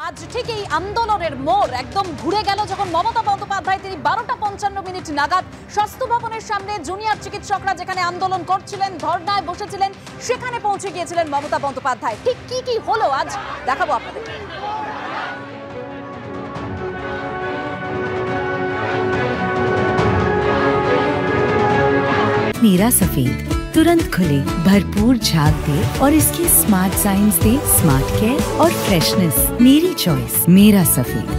আজ ঠিক এই আন্দোলনের মোড় একদম ঘুরে গেল যখন মমতা বন্দ্যোপাধ্যায় তিনি 12:55 নাগাদ স্বাস্থ্য ভবনের সামনে জুনিয়র চিকিৎসকরা যেখানে আন্দোলন করছিলেন, ধর্নায় বসেছিলেন, সেখানে পৌঁছে গিয়েছিলেন মমতা বন্দ্যোপাধ্যায়। ঠিক কি হলো আজ দেখাবো আপনাদের। नीरा सफेद तुरंत खुले, भरपूर झाग दे और इसकी स्मार्ट साइंस दे स्मार्ट केयर और फ्रेशनेस। मेरी चॉइस मेरा सफेद।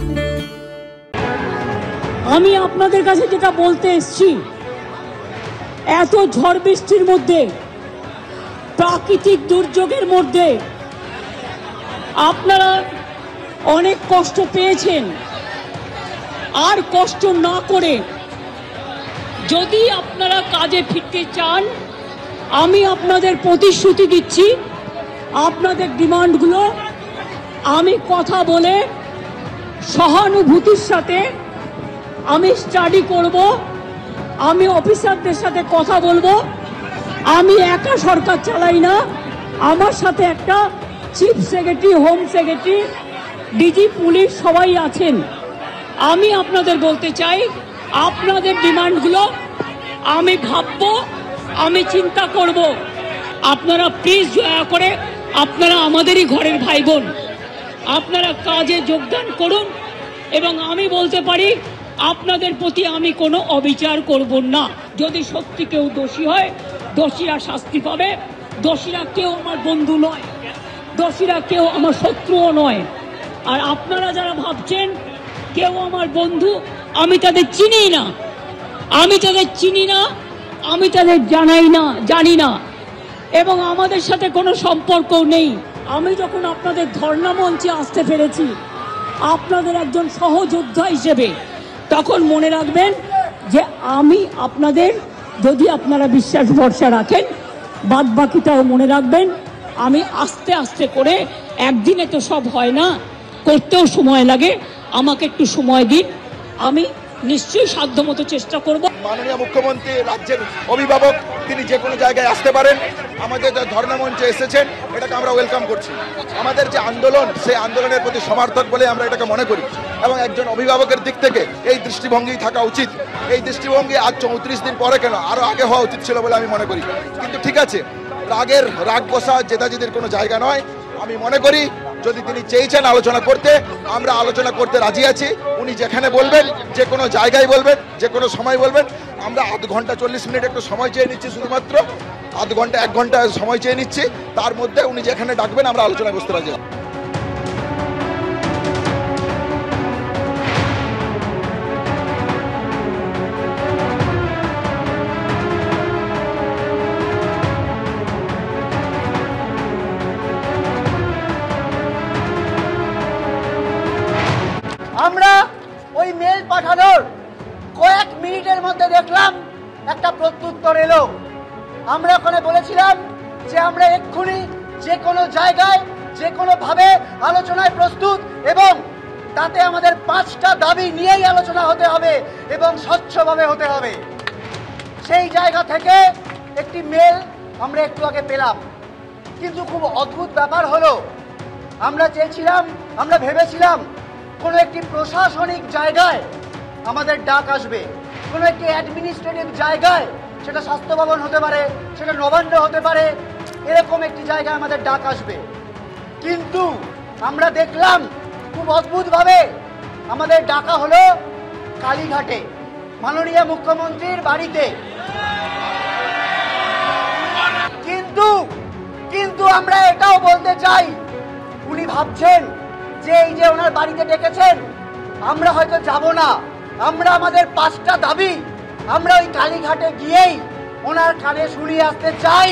আমি আপনাদের কাছে যেটা বলতে এসেছি, এত ঝড় বৃষ্টির মধ্যে, প্রাকৃতিক দুর্যোগের মধ্যে আপনারা অনেক কষ্ট পেয়েছেন। আর কষ্ট না করে যদি আপনারা কাজে ফিরতে চান, আমি আপনাদের প্রতিশ্রুতি দিচ্ছি, আপনাদের ডিমান্ডগুলো আমি কথা বলে সহানুভূতির সাথে আমি স্টাডি করব, আমি অফিসারদের সাথে কথা বলবো। আমি একা সরকার চালাই না, আমার সাথে একটা chief secretary, home secretary, DG police সবাই আছেন। আমি আপনাদের বলতে চাই, আপনাদের ডিমান্ডগুলো আমি ভাববো, আমি চিন্তা করব। আপনারা প্লিজ দয়া করে, আপনারা আমাদেরই ঘরের ভাই বোন, আপনারা কাজে যোগদান করুন। এবং আমি বলতে পারি, আপনাদের প্রতি আমি কোনো অবিচার করব না। যদি সত্যি কেউ দোষী হয়, দোষীরা শাস্তি পাবে। দোষীরা কেউ আমার বন্ধু নয়, দোষীরা কেউ আমার শত্রুও নয়। আর আপনারা যারা ভাবছেন কেউ আমার বন্ধু, আমি তাদের চিনি না, আমি তাদের চিনি না, আমি তাদের জানি না, এবং আমাদের সাথে কোনো সম্পর্ক নেই। আমি যখন আপনাদের ধর্ণা মঞ্চে আসতে পেরেছি আপনাদের একজন সহযোদ্ধা হিসেবে, তখন মনে রাখবেন যে আমি আপনাদের, যদি আপনারা বিশ্বাস ভরসা রাখেন, বাদ বাকিটাও মনে রাখবেন। আমি আস্তে আস্তে করে, একদিনে তো সব হয় না, করতেও সময় লাগে, আমাকে একটু সময় দিন, আমি নিশ্চয়ই সাধ্যমতো চেষ্টা করব। মাননীয় মুখ্যমন্ত্রী রাজ্যের অভিভাবক, তিনি যে কোনো জায়গায় আসতে পারেন। আমাদের যে ধর্ণা মঞ্চে এসেছেন, এটাকে আমরা ওয়েলকাম করছি। আমাদের যে আন্দোলন, সেই আন্দোলনের প্রতি সমর্থক বলে আমরা এটাকে মনে করি, এবং একজন অভিভাবকের দিক থেকে এই দৃষ্টিভঙ্গি থাকা উচিত। এই দৃষ্টিভঙ্গি আজ 34 দিন পরে কেন, আরও আগে হওয়া উচিত ছিল বলে আমি মনে করি। কিন্তু ঠিক আছে, রাগ বসা জেদাজেদির কোনো জায়গা নয়। আমি মনে করি যদি তিনি চেয়েছেন আলোচনা করতে, আমরা আলোচনা করতে রাজি আছি। উনি যেখানে বলবেন, যে কোনো জায়গায় বলবেন, যে কোনো সময় বলবেন। আমরা আধ ঘন্টা 40 মিনিট একটু সময় চেয়ে নিচ্ছি, শুধুমাত্র আধ ঘন্টা 1 ঘন্টা সময় চেয়ে নিচ্ছি। তার মধ্যে উনি যেখানে ডাকবেন আমরা আলোচনা করতে রাজি। আমরা ওই মেল পাঠানোর কয়েক মিনিটের মধ্যে দেখলাম একটা প্রত্যুত্তর এলো। আমরা ওখানে বলেছিলাম যে আমরা এক্ষুনি যে কোনো জায়গায়, যে কোনোভাবে আলোচনায় প্রস্তুত, এবং তাতে আমাদের 5টা দাবি নিয়েই আলোচনা হতে হবে এবং স্বচ্ছভাবে হতে হবে। সেই জায়গা থেকে একটি মেল আমরা একটু আগে পেলাম। কিন্তু খুব অদ্ভুত ব্যাপার হলো, আমরা চেয়েছিলাম, আমরা ভেবেছিলাম কোনো একটি প্রশাসনিক জায়গায় আমাদের ডাক আসবে, কোনো একটি অ্যাডমিনিস্ট্রেটিভ জায়গায়, সেটা স্বাস্থ্য ভবন হতে পারে, সেটা নবান্ন হতে পারে, এরকম একটি জায়গায় আমাদের ডাক আসবে। কিন্তু আমরা দেখলাম খুব অদ্ভুতভাবে আমাদের ডাকা হলো কালীঘাটে, মাননীয় মুখ্যমন্ত্রীর বাড়িতে। কিন্তু আমরা এটাও বলতে চাই, উনি ভাবছেন যে এই যে ওনার বাড়িতে ডেকেছেন, আমরা হয়তো যাব না। আমরা আমাদের 5টা দাবি আমরা ওই কালীঘাটে গিয়েই ওনার কানে শুনিয়ে আসতে চাই।